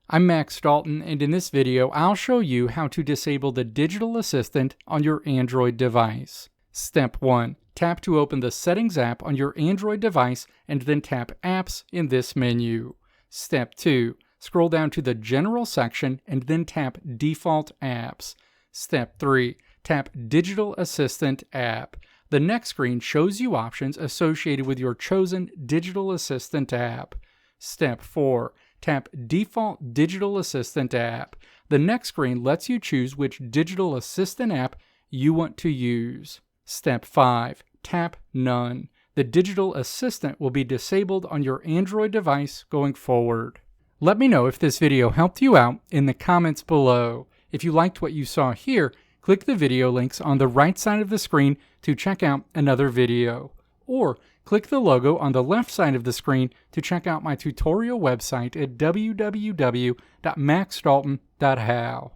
I'm Max Dalton, and in this video I'll show you how to disable the digital assistant on your Android device. Step 1. Tap to open the Settings app on your Android device and then tap Apps in this menu. Step 2. Scroll down to the General section and then tap Default Apps. Step 3. Tap Digital Assistant app. The next screen shows you options associated with your chosen Digital Assistant app. Step 4. Tap Default Digital Assistant app. The next screen lets you choose which Digital Assistant app you want to use. Step 5. Tap None. The Digital Assistant will be disabled on your Android device going forward. Let me know if this video helped you out in the comments below. If you liked what you saw here, click the video links on the right side of the screen to check out another video. Or click the logo on the left side of the screen to check out my tutorial website at www.maxdalton.how.